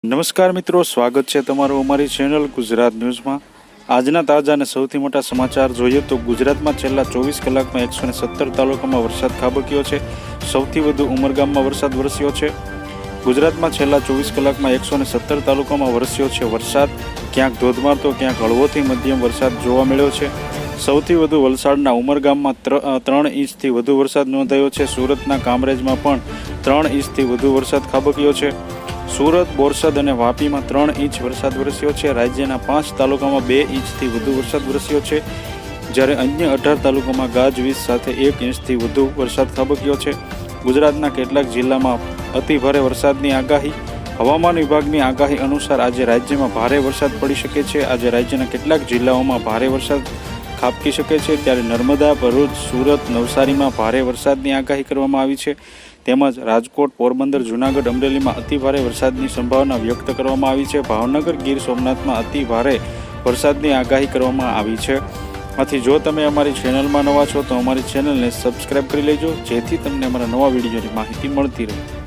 નમસ્કાર મિત્રો, સ્વાગત છે તમારું અમારી ચેનલ ગુજરાત ન્યૂઝમાં। આજના તાજા અને સૌથી મોટા સમાચાર જોઈએ તો ગુજરાતમાં છેલ્લા 24 કલાકમાં 117 તાલુકામાં વરસાદ ખાબક્યો છે। સૌથી વધુ ઉમરગામમાં વરસાદ વરસ્યો છે। ગુજરાતમાં છેલ્લા 24 કલાકમાં 117 તાલુકામાં વરસ્યો છે વરસાદ। ક્યાંક ધોધમાર તો ક્યાંક હળવોથી મધ્યમ વરસાદ જોવા મળ્યો છે। સૌથી વધુ વલસાડના ઉમરગામમાં 3 ઇંચથી વધુ વરસાદ નોંધાયો છે। સુરતના કામરેજમાં પણ 3 ઇંચથી વધુ વરસાદ ખાબક્યો છે। સુરત, બોરસદ અને વાપીમાં 3 ઇંચ વરસાદ વરસ્યો છે। રાજ્યના 5 તાલુકામાં 2 ઇંચથી વધુ વરસાદ વરસ્યો છે, જ્યારે અન્ય 18 તાલુકામાં ગાજવીજ સાથે 1 ઇંચથી વધુ વરસાદ ખાબક્યો છે। ગુજરાતના કેટલાક જિલ્લામાં અતિભારે વરસાદની આગાહી। હવામાન વિભાગની આગાહી અનુસાર આજે રાજ્યમાં ભારે વરસાદ પડી શકે છે। આજે રાજ્યના કેટલાક જિલ્લાઓમાં ભારે વરસાદ ખાબકી શકે છે, ત્યારે નર્મદા, ભરૂચ, સુરત, નવસારીમાં ભારે વરસાદની આગાહી કરવામાં આવી છે। તેમજ રાજકોટ, પોરબંદર, જૂનાગઢ, અમરેલીમાં અતિભારે વરસાદની સંભાવના વ્યક્ત કરવામાં આવી છે। ભાવનગર, ગીર સોમનાથમાં અતિભારે વરસાદની આગાહી કરવામાં આવી છે। આથી જો તમે અમારી ચેનલમાં નવા છો તો અમારી ચેનલને સબસ્ક્રાઇબ કરી લેજો, જેથી તમને અમારા નવા વિડીયોની માહિતી મળતી રહે।